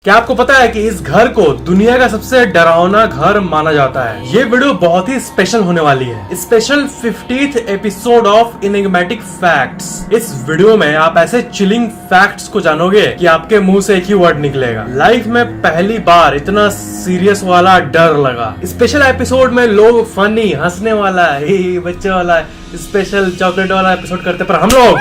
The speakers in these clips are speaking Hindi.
क्या आपको पता है कि इस घर को दुनिया का सबसे डरावना घर माना जाता है। ये वीडियो बहुत ही स्पेशल होने वाली है। Special 50th episode of enigmatic facts. इस वीडियो में आप ऐसे चिलिंग फैक्ट्स को जानोगे कि आपके मुंह से एक ही वर्ड निकलेगा। लाइफ में पहली बार इतना सीरियस वाला डर लगा। स्पेशल एपिसोड में लोग फनी, हंसने वाला, बच्चे वाला, स्पेशल चॉकलेट वाला एपिसोड करते, पर हम लोग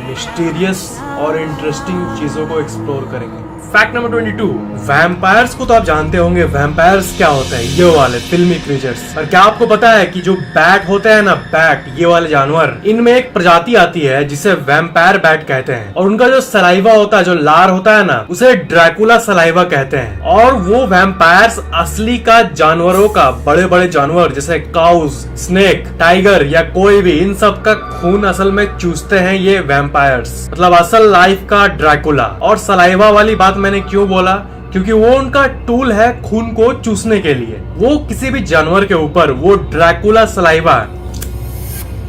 मिस्टीरियस और इंटरेस्टिंग चीजों को एक्सप्लोर करेंगे। फैक्ट नंबर 22, वैम्पायर्स को तो आप जानते होंगे। वैम्पायर्स क्या होता है? ये वाले फिल्मी क्रीचर्स। और क्या आपको पता है कि जो बैट होते हैं ना, बैट, ये वाले जानवर, इनमें एक प्रजाति आती है जिसे वैम्पायर बैट कहते हैं। और उनका जो सलाइवा होता है, जो लार होता है ना, उसे ड्रैकुला सलाइवा कहते हैं। और वो वैम्पायर्स असली का जानवरों का, बड़े बड़े जानवर जैसे काउज, स्नेक, टाइगर या कोई भी, इन सब का खून असल में चूसते हैं ये वैम्पायर्स। मतलब असल लाइफ का ड्रैकुला। और सलाइवा वाली बात मैंने क्यों बोला? क्योंकि वो उनका टूल है खून को चूसने के लिए। वो किसी भी जानवर के ऊपर वो ड्रैकुला सलाइवा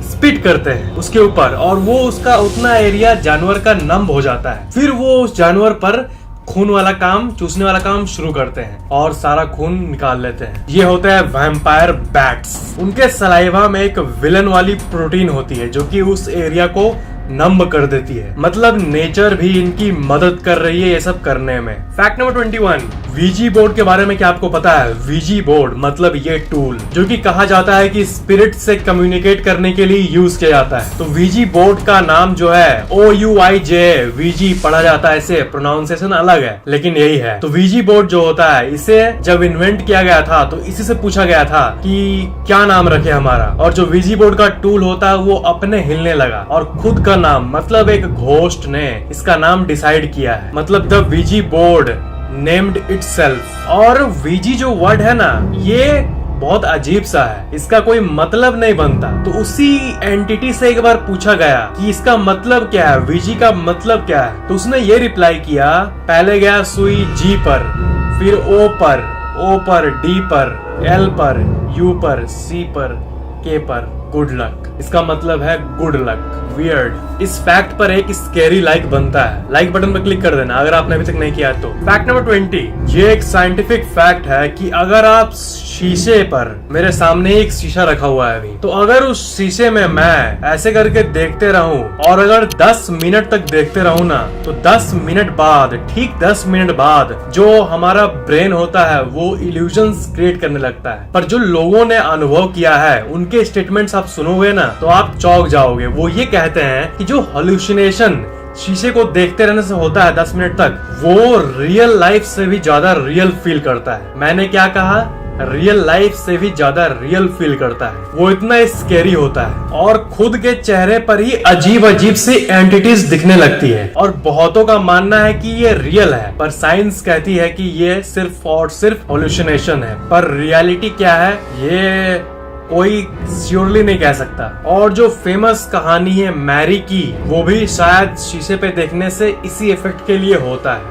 स्पिट करते हैं उसके ऊपर, और वो उसका उतना एरिया जानवर का नम हो जाता है। फिर वो उस जानवर पर खून वाला काम, चूसने वाला काम शुरू करते हैं और सारा खून निकाल लेते हैं। ये होते हैं वैम्पायर बैट्स। उनके सलाइवा में एक विलन वाली प्रोटीन होती है जो कि उस एरिया को नम कर देती है। मतलब नेचर भी इनकी मदद कर रही है ये सब करने में। फैक्ट नंबर 21, वीजी बोर्ड के बारे में क्या आपको पता है? वीजी बोर्ड मतलब ये टूल जो कि कहा जाता है कि स्पिरिट से कम्युनिकेट करने के लिए यूज किया जाता है। तो वीजी बोर्ड का नाम जो है OUIJ, वीजी पढ़ा जाता है, इसे प्रोनाउंसिएशन अलग है लेकिन यही है। तो वीजी बोर्ड जो होता है, इसे जब इन्वेंट किया गया था तो इसी से पूछा गया था कि क्या नाम रखे हमारा। और जो वीजी बोर्ड का टूल होता है वो अपने हिलने लगा और खुद का नाम, मतलब एक घोस्ट ने इसका नाम डिसाइड किया है। मतलब the VG board named itself. और वीजी जो वर्ड है ना, ये बहुत अजीब सा है, इसका कोई मतलब नहीं बनता। तो उसी एंटिटी से एक बार पूछा गया कि इसका मतलब क्या है, वीजी का मतलब क्या है। तो उसने ये रिप्लाई किया, पहले गया सुई जी पर, फिर ओ पर, डी पर, एल पर, यू पर, सी पर, के पर, गुड लक। इसका मतलब है गुड लक। वियर्ड। इस फैक्ट पर एक स्कैरी लाइक बनता है। लाइक बटन पर क्लिक कर देना अगर आपने अभी तक नहीं किया तो। फैक्ट नंबर 20, ये एक साइंटिफिक फैक्ट है कि अगर आप शीशे पर, मेरे सामने एक शीशा रखा हुआ है अभी, तो अगर उस शीशे में मैं ऐसे करके देखते रहूं और अगर 10 मिनट तक देखते रहूं ना, तो 10 मिनट बाद, ठीक 10 मिनट बाद जो हमारा ब्रेन होता है वो इल्यूजन्स क्रिएट करने लगता है। पर जो लोगों ने अनुभव किया है उनके स्टेटमेंट्स आप सुनोगे ना तो आप चौंक जाओगे। वो ये कहते हैं कि जो हॉल्यूसिनेशन शीशे को देखते रहने से होता है 10 मिनट तक, वो रियल लाइफ से भी ज्यादा रियल फील करता है। मैंने क्या कहा? रियल लाइफ से भी ज्यादा रियल फील करता है। वो इतना स्कैरी होता है और खुद के चेहरे पर ही अजीब अजीब सी एंटिटीज दिखने लगती है। और बहुतों का मानना है कि ये रियल है, पर साइंस कहती है कि ये सिर्फ और सिर्फ हॉल्यूसिनेशन है। पर रियलिटी क्या है ये कोई श्योरली नहीं कह सकता। और जो फेमस कहानी है मैरी की, वो भी शायद शीशे पे देखने से इसी इफेक्ट के लिए होता है,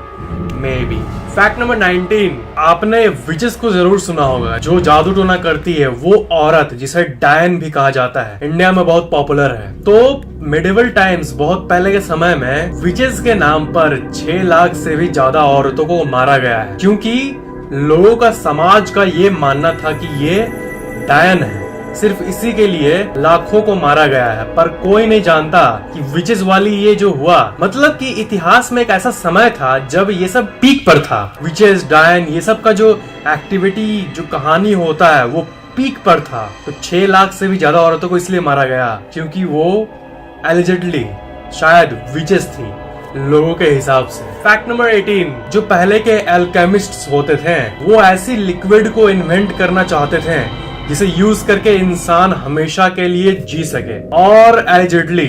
मे बी। फैक्ट नंबर 19, आपने विचेस को जरूर सुना होगा। जो जादू टोना करती है वो औरत, जिसे डायन भी कहा जाता है, इंडिया में बहुत पॉपुलर है। तो मिडिवल टाइम्स, बहुत पहले के समय में, विचेस के नाम पर 6 लाख से भी ज्यादा औरतों को मारा गया है, क्योंकि लोगों का, समाज का ये मानना था कि ये डायन है। सिर्फ इसी के लिए लाखों को मारा गया है। पर कोई नहीं जानता कि विचेस वाली ये जो हुआ, मतलब कि इतिहास में एक ऐसा समय था जब ये सब पीक पर था। विचेस, डायन, ये सब का जो एक्टिविटी, जो कहानी होता है वो पीक पर था। तो 6 लाख से भी ज्यादा औरतों को इसलिए मारा गया क्योंकि वो एलिजिडली शायद विचेस थी लोगों के हिसाब से। फैक्ट नंबर 18, जो पहले के एल्केमिस्ट्स होते थे वो ऐसी लिक्विड को इन्वेंट करना चाहते थे जिसे यूज करके इंसान हमेशा के लिए जी सके। और एलिजिडली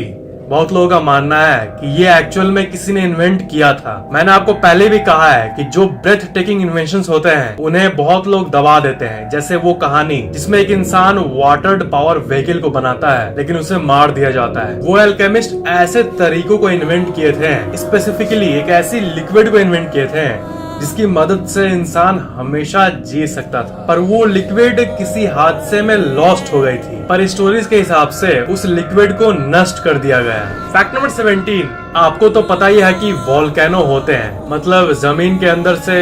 बहुत लोगों का मानना है कि ये एक्चुअल में किसी ने इन्वेंट किया था। मैंने आपको पहले भी कहा है कि जो ब्रेथ टेकिंग इन्वेंशंस होते हैं उन्हें बहुत लोग दबा देते हैं। जैसे वो कहानी जिसमें एक इंसान वाटर्ड पावर व्हीकल को बनाता है लेकिन उसे मार दिया जाता है। वो एल्केमिस्ट ऐसे तरीकों को इन्वेंट किए थे, स्पेसिफिकली एक ऐसी लिक्विड को इन्वेंट किए थे जिसकी मदद से इंसान हमेशा जी सकता था, पर वो लिक्विड किसी हादसे में लॉस्ट हो गई थी। पर स्टोरीज के हिसाब से उस लिक्विड को नष्ट कर दिया गया है। फैक्ट नंबर 17, आपको तो पता ही है कि वोल्केनो होते हैं, मतलब जमीन के अंदर से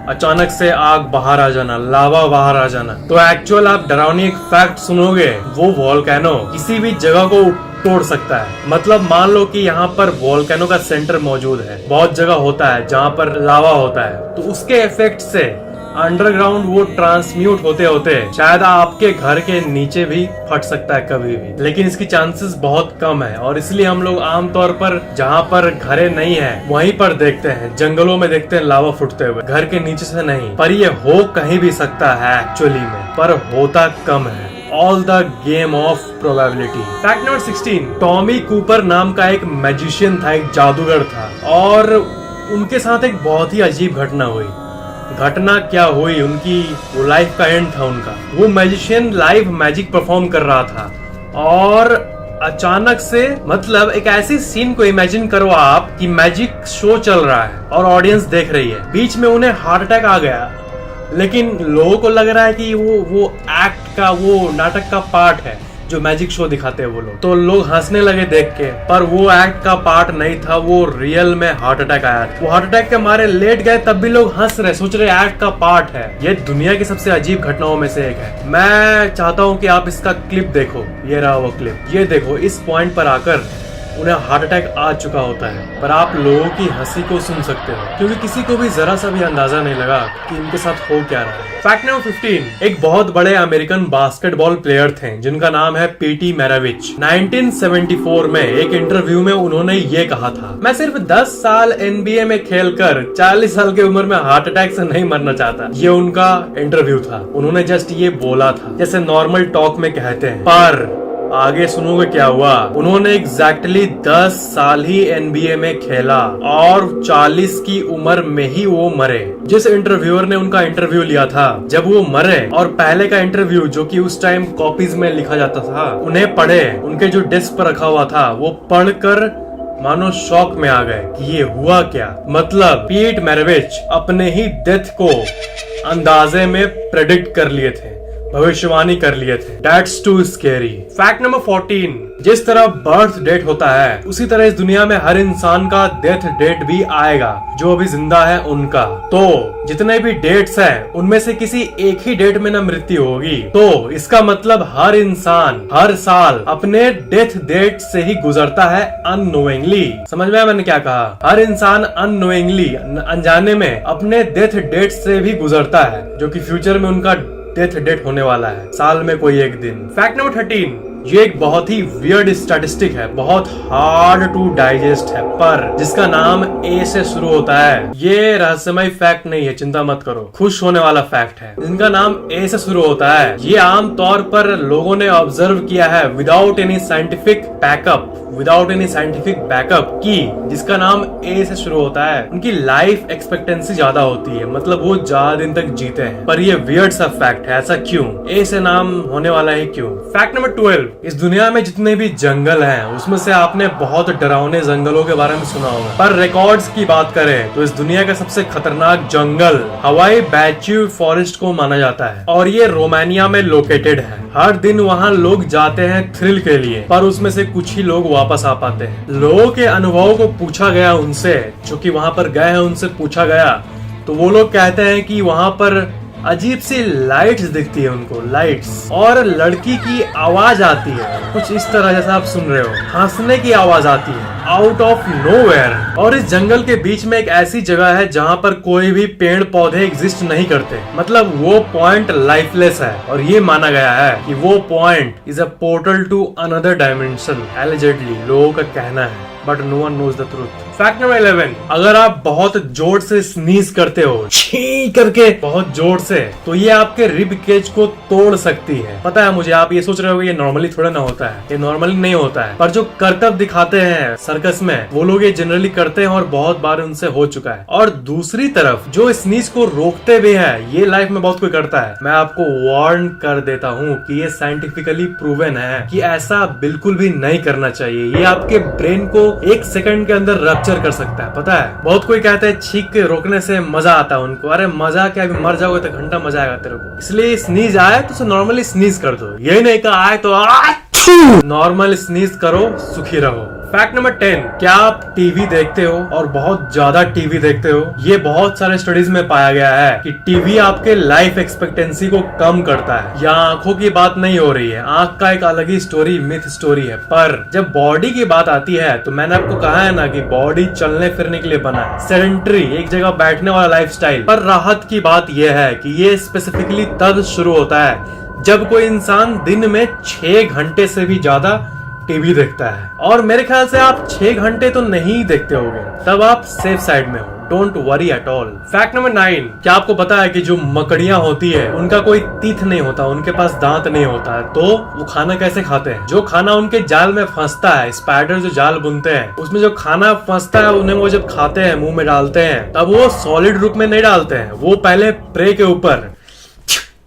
अचानक से आग बाहर आ जाना, लावा बाहर आ जाना। तो एक्चुअल आप डरावनी एक फैक्ट सुनोगे, वो वोल्केनो किसी भी जगह को तोड़ सकता है। मतलब मान लो कि यहाँ पर वोल्केनो का सेंटर मौजूद है, बहुत जगह होता है जहाँ पर लावा होता है, तो उसके इफेक्ट से अंडरग्राउंड वो ट्रांसम्यूट होते होते शायद आपके घर के नीचे भी फट सकता है कभी भी, लेकिन इसकी चांसेस बहुत कम है। और इसलिए हम लोग आमतौर पर जहाँ पर घरे नहीं है वहीं पर देखते हैं, जंगलों में देखते हैं लावा फुटते हुए, घर के नीचे से नहीं। पर ये हो कहीं भी सकता है एक्चुअली में, पर होता कम है। All the game of probability. Fact number 16, Tommy Cooper नाम का एक मैजिशियन था, एक जादूगर था, और उनके साथ एक बहुत ही अजीब घटना हुई। घटना क्या हुई, उनकी वो लाइफ का एंड था उनका। वो मैजिशियन लाइव मैजिक परफॉर्म कर रहा था और अचानक से, मतलब एक ऐसी सीन को इमेजिन करो आप कि मैजिक शो चल रहा है और ऑडियंस देख रही है, बीच में उन्हें हार्ट अटैक आ गया। लेकिन लोगों को लग रहा है कि वो एक्ट का, वो नाटक का पार्ट है जो मैजिक शो दिखाते हैं वो लोग। तो लोग हंसने लगे देख के, पर वो एक्ट का पार्ट नहीं था, वो रियल में हार्ट अटैक आया था। वो हार्ट अटैक के मारे लेट गए, तब भी लोग हंस रहे, सोच रहे एक्ट का पार्ट है। ये दुनिया की सबसे अजीब घटनाओं में से एक है। मैं चाहता हूँ कि आप इसका क्लिप देखो, ये रहा वो क्लिप। ये देखो, इस पॉइंट पर आकर उन्हें हार्ट अटैक आ चुका होता है, पर आप लोगों की हंसी को सुन सकते हो, क्योंकि किसी को भी जरा सा भी अंदाजा नहीं लगा कि इनके साथ हो क्या रहा है। फैक्ट नंबर 15, एक बहुत बड़े अमेरिकन बास्केटबॉल प्लेयर थे जिनका नाम है पीटी मैराविच। 1974 में एक इंटरव्यू में उन्होंने ये कहा था, मैं सिर्फ 10 साल NBA में खेलकर 40 साल की उम्र में हार्ट अटैक से नहीं मरना चाहता। ये उनका इंटरव्यू था, उन्होंने जस्ट ये बोला था, जैसे नॉर्मल टॉक में कहते हैं। पर आगे सुनोगे क्या हुआ। उन्होंने एग्जैक्टली 10 साल ही NBA में खेला और 40 की उम्र में ही वो मरे। जिस इंटरव्यूअर ने उनका इंटरव्यू लिया था, जब वो मरे और पहले का इंटरव्यू जो कि उस टाइम कॉपीज में लिखा जाता था, उन्हें पढ़े, उनके जो डेस्क पर रखा हुआ था, वो पढ़कर मानो शॉक में आ गए कि ये हुआ क्या। मतलब पीट मैराविच अपने ही डेथ को अंदाजे में प्रेडिक्ट कर लिए थे, भविष्यवाणी कर लिए थे। That's too scary। Fact number 14, जिस तरह बर्थ डेट होता है, उसी तरह इस दुनिया में हर इंसान का डेथ डेट भी आएगा, जो अभी जिंदा है उनका। तो जितने भी डेट्स हैं, उनमें से किसी एक ही डेट में न मृत्यु होगी। तो इसका मतलब हर इंसान हर साल अपने डेथ डेट से ही गुजरता है अननोइंगली। समझ में आया मैंने क्या कहा? हर इंसान अननोइंगली, अनजाने में अपने डेथ डेट से भी गुजरता है, जो कि फ्यूचर में उनका डेथ डेट होने वाला है, साल में कोई एक दिन। फैक्ट नंबर 13, ये एक बहुत ही वियर्ड स्टैटिस्टिक है, बहुत हार्ड टू डाइजेस्ट है, पर जिसका नाम ए से शुरू होता है। ये रहस्यमय फैक्ट नहीं है, चिंता मत करो, खुश होने वाला फैक्ट है। जिनका नाम ए से शुरू होता है, ये आम तौर पर लोगों ने ऑब्जर्व किया है विदाउट एनी साइंटिफिक बैकअप की जिसका नाम ए से शुरू होता है, उनकी लाइफ एक्सपेक्टेंसी ज्यादा होती है, मतलब वो ज्यादा दिन तक जीते हैं। पर ये वियर्ड सा फैक्ट है, ऐसा क्यों? ए से नाम होने वाला है क्यों? फैक्ट नंबर 12, इस दुनिया में जितने भी जंगल हैं, उसमें से आपने बहुत डरावने जंगलों के बारे में सुना होगा, पर रिकॉर्ड्स की बात करें तो इस दुनिया का सबसे खतरनाक जंगल हवाई बैच्यू फॉरेस्ट को माना जाता है, और ये रोमानिया में लोकेटेड है। हर दिन वहाँ लोग जाते हैं थ्रिल के लिए, पर उसमें से कुछ ही लोग वापस आ पाते हैं। लोगों के अनुभवों को पूछा गया उनसे, जो कि वहाँ पर गए हैं, उनसे पूछा गया, तो वो लोग कहते हैं कि वहाँ पर अजीब सी लाइट्स दिखती है उनको, लाइट्स, और लड़की की आवाज आती है, कुछ इस तरह जैसा आप सुन रहे हो, हंसने की आवाज आती है आउट ऑफ नोवेयर। और इस जंगल के बीच में एक ऐसी जगह है जहाँ पर कोई भी पेड़ पौधे एग्जिस्ट नहीं करते, मतलब वो पॉइंट लाइफलेस है, और ये माना गया है कि वो point is a portal to another dimension, allegedly, लोगों का कहना है, but no one knows the truth. Fact number 11, अगर आप बहुत जोर से स्नीज करते हो, छी करके बहुत जोर से, तो ये आपके रिब केज को तोड़ सकती है। पता है मुझे, आप ये सोच रहे हो ये नॉर्मली थोड़ा ना होता है, ये नॉर्मली नहीं होता है, पर जो करतब दिखाते हैं सर्कस में वो लोग ये जनरली करते हैं और बहुत बार उनसे हो चुका है। और दूसरी तरफ जो स्नीज को रोकते भी है, ये लाइफ में बहुत कोई करता है। मैं आपको वार्न कर देता हूँ कि ये साइंटिफिकली प्रूवन है कि ऐसा बिल्कुल भी नहीं करना चाहिए। ये आपके ब्रेन को 1 सेकंड के अंदर रप्चर कर सकता है, पता है। बहुत कोई कहता है छींक के रोकने से मजा आता है उनको। अरे मजा क्या, अभी मर जाओगे तो घंटा मजा आएगा तेरे को। इसलिए स्नीज आए तो नॉर्मली स्नीज कर दो, यही नहीं कहा आए तो नॉर्मल स्नीज करो, सुखी रहो। फैक्ट नंबर 10, क्या आप टीवी देखते हो और बहुत ज्यादा टीवी देखते हो? ये बहुत सारे स्टडीज में पाया गया है कि टीवी आपके लाइफ एक्सपेक्टेंसी को कम करता है। यहाँ आंखों की बात नहीं हो रही है, आंख का एक अलग ही स्टोरी, मिथ स्टोरी है। पर जब बॉडी की बात आती है तो मैंने आपको कहा है ना कि बॉडी चलने फिरने के लिए बना है, सेडेंटरी एक जगह बैठने वाला लाइफस्टाइल। पर राहत की बात यह है कि ये स्पेसिफिकली तब शुरू होता है जब कोई इंसान दिन में 6 घंटे से भी ज्यादा टीवी देखता है। और मेरे ख्याल से आप 6 घंटे तो नहीं देखते होंगे, तब आप सेफ साइड में हो। Don't worry at all. Fact number 9, क्या आपको पता है कि जो मकड़ियां होती है उनका कोई तीथ नहीं होता, उनके पास दांत नहीं होता है, तो वो खाना कैसे खाते हैं? जो खाना उनके जाल में फंसता है, स्पाइडर जो जाल बुनते हैं उसमें जो खाना फंसता है उन्हें वो जब खाते हैं, मुंह में डालते हैं, तब वो सॉलिड रूप में नहीं डालते हैं। वो पहले प्रे के ऊपर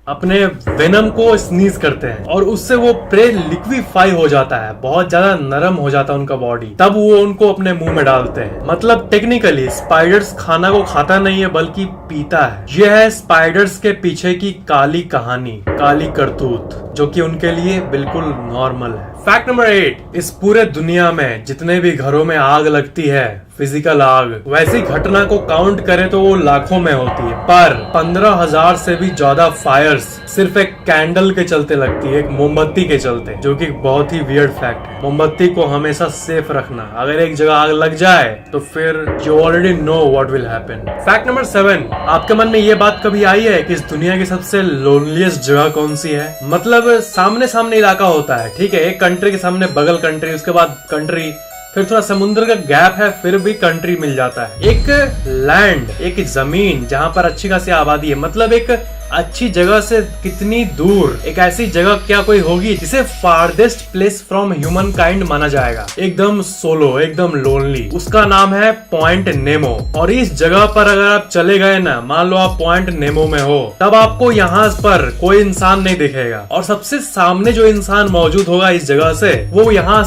अपने वेनम को स्नीज करते हैं और उससे वो प्रे लिक्विफाई हो जाता है, बहुत ज्यादा नरम हो जाता है उनका बॉडी, तब वो उनको अपने मुंह में डालते हैं। मतलब टेक्निकली स्पाइडर्स खाना को खाता नहीं है बल्कि पीता है। यह है स्पाइडर्स के पीछे की काली कहानी, काली करतूत, जो कि उनके लिए बिल्कुल नॉर्मल है। फैक्ट नंबर 8, इस पूरे दुनिया में जितने भी घरों में आग लगती है, फिजिकल आग, वैसी घटना को काउंट करें तो वो लाखों में होती है। पर 15,000 से भी ज्यादा फायर्स सिर्फ एक कैंडल के चलते लगती है, एक मोमबत्ती के चलते, जो कि बहुत ही वियर्ड फैक्ट है। मोमबत्ती को हमेशा सेफ रखना, अगर एक जगह आग लग जाए तो फिर you already know what will happen. Fact number 7, आपके मन में ये बात कभी आई है कि इस दुनिया की सबसे लोनलीस्ट जगह कौन सी है? मतलब सामने सामने इलाका होता है, ठीक है, एक कंट्री के सामने बगल कंट्री, उसके बाद कंट्री, फिर थोड़ा समुद्र का गैप है, फिर भी कंट्री मिल जाता है। एक लैंड, एक जमीन जहां पर अच्छी खासी आबादी है, मतलब एक अच्छी जगह से कितनी दूर एक ऐसी जगह क्या कोई होगी जिसे farthest place from human kind माना जाएगा, एकदम सोलो, एकदम लोनली। उसका नाम है पॉइंट नेमो। और इस जगह पर अगर आप चले गए ना, मान लो आप पॉइंट नेमो में हो, तब आपको यहाँ पर कोई इंसान नहीं दिखेगा और सबसे सामने जो इंसान मौजूद होगा इस जगह से, वो यहाँ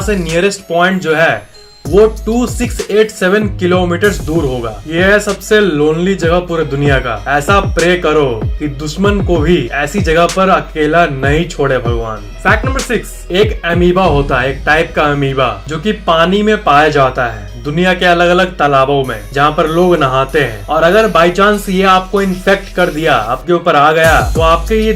से नियरेस्ट पॉइंट जो है वो 2687 किलोमीटर दूर होगा। ये है सबसे लोनली जगह पूरे दुनिया का। ऐसा प्रे करो कि दुश्मन को भी ऐसी जगह पर अकेला नहीं छोड़े भगवान। फैक्ट नंबर 6, एक अमीबा होता है, एक टाइप का अमीबा जो कि पानी में पाया जाता है, दुनिया के अलग अलग तालाबों में जहाँ पर लोग नहाते हैं। और अगर बाई चांस ये आपको इन्फेक्ट कर दिया, आपके ऊपर आ गया, तो आपके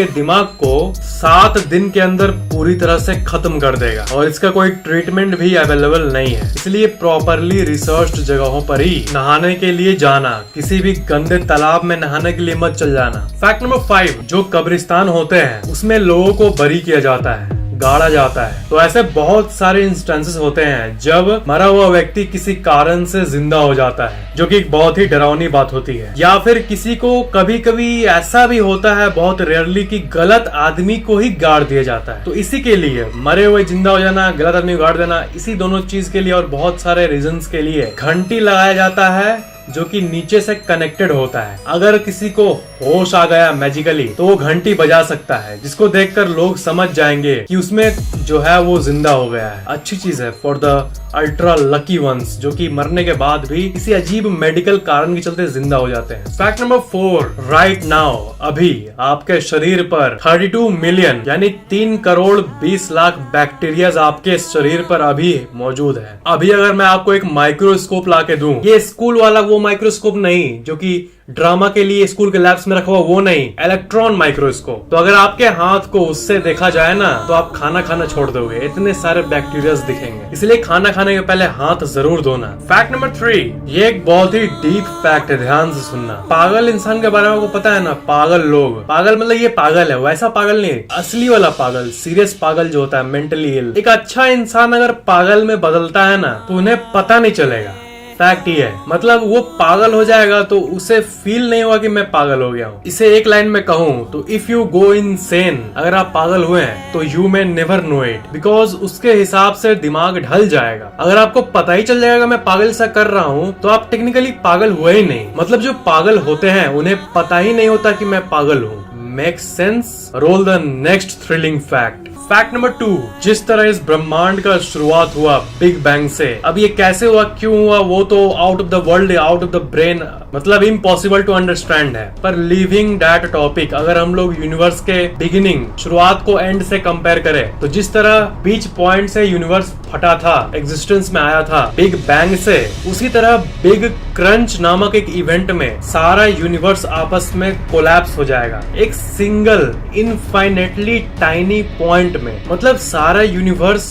दिमाग को 7 दिन के अंदर पूरी तरह से खत्म कर देगा और इसका कोई ट्रीटमेंट भी अवेलेबल नहीं है। इसलिए प्रॉपरली रिसर्च्ड जगहों पर ही नहाने के लिए जाना, किसी भी गंदे तालाब में नहाने के लिए मत चल जाना। फैक्ट नंबर 5, जो कब्रिस्तान होते हैं उसमें लोगों को बरी किया जाता है, गाड़ा जाता है। तो ऐसे बहुत सारे इंस्टेंसेस होते हैं जब मरा हुआ व्यक्ति किसी कारण से जिंदा हो जाता है, जो कि एक बहुत ही डरावनी बात होती है। या फिर किसी को कभी कभी ऐसा भी होता है, बहुत रेयरली, कि गलत आदमी को ही गाड़ दिया जाता है। तो इसी के लिए मरे हुए जिंदा हो जाना, गलत आदमी को गाड़ देना, इसी दोनों चीज के लिए और बहुत सारे रीजंस के लिए घंटी लगाया जाता है जो कि नीचे से कनेक्टेड होता है। अगर किसी को होश आ गया मैजिकली तो वो घंटी बजा सकता है, जिसको देखकर लोग समझ जाएंगे कि उसमें जो है वो जिंदा हो गया है। अच्छी चीज है for the ultra lucky ones, जो कि मरने के बाद भी किसी अजीब मेडिकल कारण के चलते जिंदा हो जाते हैं। फैक्ट नंबर 4, राइट नाउ, अभी आपके शरीर पर 32 मिलियन यानी 3 करोड़ 20 लाख बैक्टीरिया आपके शरीर पर अभी मौजूद है। अभी अगर मैं आपको एक माइक्रोस्कोप ला के दूं, ये स्कूल वाला वो माइक्रोस्कोप नहीं जो कि ड्रामा के लिए स्कूल के लैब्स में रखा हुआ, वो नहीं, इलेक्ट्रॉन माइक्रोस्कोप, तो अगर आपके हाथ को उससे देखा जाए ना तो आप खाना खाना छोड़ दोगे, इतने सारे बैक्टीरिया दिखेंगे। इसलिए खाना खाने के पहले हाथ जरूर धोना। फैक्ट नंबर 3, ये एक बहुत ही डीप फैक्ट है, ध्यान से सुनना। पागल इंसान के बारे में आपको पता है ना, पागल लोग, पागल मतलब ये पागल है, वैसा पागल नहीं, असली वाला पागल, सीरियस पागल जो होता है, मेंटली इल। एक अच्छा इंसान अगर पागल में बदलता है ना तो उन्हें पता नहीं चलेगा। फैक्ट ये है, मतलब वो पागल हो जाएगा तो उसे फील नहीं होगा कि मैं पागल हो गया हूँ। इसे एक लाइन में कहूँ तो इफ यू गो इनसेन, अगर आप पागल हुए हैं तो you may never know it, because उसके हिसाब से दिमाग ढल जाएगा। अगर आपको पता ही चल जाएगा मैं पागल सा कर रहा हूँ तो आप टेक्निकली पागल हुए ही नहीं। मतलब जो पागल होते हैं उन्हें पता ही नहीं होता कि मैं पागल हूँ। Make sense? Roll the next thrilling fact. Fact number 2, जिस तरह इस ब्रह्मांड का शुरुआत हुआ बिग बैंग से, अब ये कैसे हुआ, क्यों हुआ, वो तो out of the world, out of the brain, मतलब इम्पॉसिबल टू अंडरस्टैंड है। पर लिविंग दैट टॉपिक, अगर हम लोग यूनिवर्स के बिगिनिंग, शुरुआत को एंड से कंपेयर करें तो जिस तरह बीच पॉइंट से यूनिवर्स फटा था, एग्जिस्टेंस में आया था बिग बैंग से, उसी तरह बिग क्रंच नामक एक इवेंट में सारा यूनिवर्स आपस में कोलैप्स हो जाएगा एक सिंगल इनफाइनेटली टाइनी पॉइंट में। मतलब सारा universe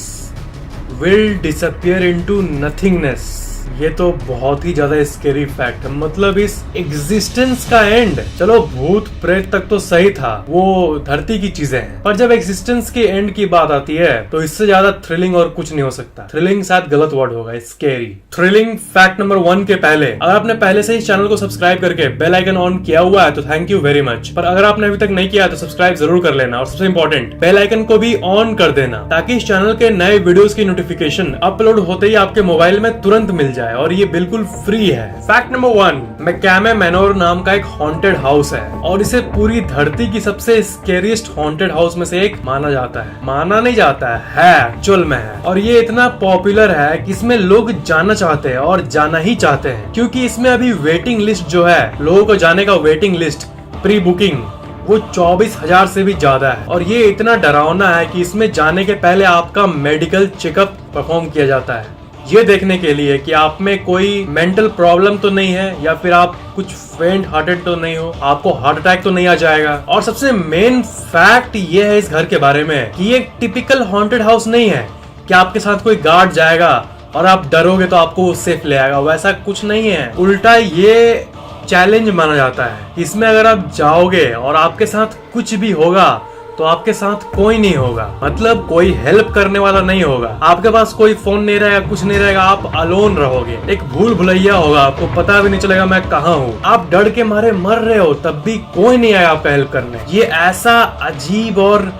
will disappear into nothingness. ये तो बहुत ही ज्यादा स्केरी फैक्ट है। मतलब इस एग्जिस्टेंस का एंड, चलो भूत प्रेत तक तो सही था, वो धरती की चीजें हैं, पर जब एग्जिस्टेंस के एंड की बात आती है तो इससे ज्यादा थ्रिलिंग और कुछ नहीं हो सकता। थ्रिलिंग शायद गलत वर्ड होगा, स्केरी। थ्रिलिंग फैक्ट नंबर 1 के पहले, अगर आपने पहले से इस चैनल को सब्सक्राइब करके बेल आइकन ऑन किया हुआ है तो थैंक यू वेरी मच, पर अगर आपने अभी तक नहीं किया तो सब्सक्राइब जरूर कर लेना, और सबसे इंपॉर्टेंट बेल आइकन को भी ऑन कर देना ताकि इस चैनल के नए वीडियोस की नोटिफिकेशन अपलोड होते ही आपके मोबाइल में तुरंत मिल जाए, और ये बिल्कुल फ्री है। फैक्ट नंबर 1, मैकामे मैनोर नाम का एक हॉन्टेड हाउस है और इसे पूरी धरती की सबसे स्केरियस्ट हॉन्टेड हाउस में से एक माना जाता है। माना नहीं जाता है एक्चुअल में है, और ये इतना पॉपुलर है कि इसमें लोग जाना चाहते हैं और जाना ही चाहते हैं, क्योंकि इसमें अभी वेटिंग लिस्ट जो है, लोगों को जाने का वेटिंग लिस्ट, प्री बुकिंग, वो 24,000 से भी ज्यादा है। और ये इतना डरावना है कि इसमें जाने के पहले आपका मेडिकल चेकअप परफॉर्म किया जाता है, ये देखने के लिए कि आप में कोई मेंटल प्रॉब्लम तो नहीं है, या फिर आप कुछ फेंट हार्टेड तो नहीं हो, आपको हार्ट अटैक तो नहीं आ जाएगा। और सबसे मेन फैक्ट ये है इस घर के बारे में कि ये एक हॉन्टेड हाउस नहीं है कि आपके साथ कोई गार्ड जाएगा और आप डरोगे तो आपको सेफ ले आएगा, वैसा कुछ नहीं है। उल्टा ये चैलेंज माना जाता है। इसमें अगर आप जाओगे और आपके साथ कुछ भी होगा तो आपके साथ कोई नहीं होगा, मतलब कोई हेल्प करने वाला नहीं होगा, आपके पास कोई फोन नहीं रहेगा, कुछ नहीं रहेगा, आप अलोन रहोगे। एक भूल भुलैया होगा, आपको पता भी नहीं चलेगा मैं कहाँ हूँ, आप डर के मारे मर रहे हो तब भी कोई नहीं आया आपका हेल्प करने। ये ऐसा अजीब और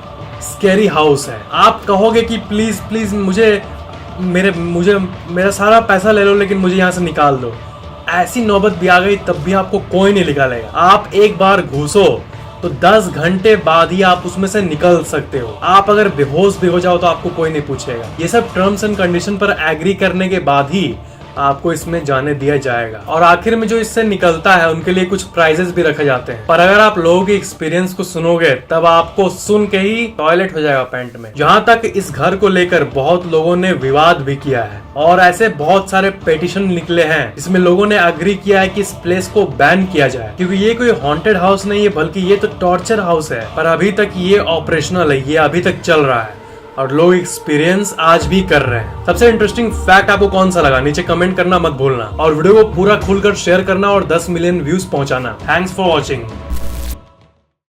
स्कैरी हाउस है। आप कहोगे कि प्लीज प्लीज मुझे मेरा सारा पैसा ले लो लेकिन मुझे यहाँ से निकाल दो, ऐसी नौबत भी आ गई तब भी आपको कोई नहीं निकालेगा। आप एक बार घुसो तो 10 घंटे बाद ही आप उसमें से निकल सकते हो। आप अगर बेहोश भी हो जाओ तो आपको कोई नहीं पूछेगा। ये सब टर्म्स एंड कंडीशन पर एग्री करने के बाद ही आपको इसमें जाने दिया जाएगा, और आखिर में जो इससे निकलता है उनके लिए कुछ प्राइजेस भी रखे जाते हैं। पर अगर आप लोगों के एक्सपीरियंस को सुनोगे तब आपको सुन के ही टॉयलेट हो जाएगा पैंट में। यहाँ तक इस घर को लेकर बहुत लोगों ने विवाद भी किया है और ऐसे बहुत सारे पेटिशन निकले हैं इसमें लोगों ने अग्री किया है कि इस प्लेस को बैन किया जाए, क्योंकि ये कोई हॉन्टेड हाउस नहीं है बल्कि ये तो टॉर्चर हाउस है। पर अभी तक ये ऑपरेशनल है, ये अभी तक चल रहा है और लोग एक्सपीरियंस आज भी कर रहे हैं। सबसे इंटरेस्टिंग फैक्ट आपको कौन सा लगा नीचे कमेंट करना मत भूलना, और वीडियो को पूरा खुलकर शेयर करना और 10 मिलियन व्यूज पहुंचाना। Thanks for watching.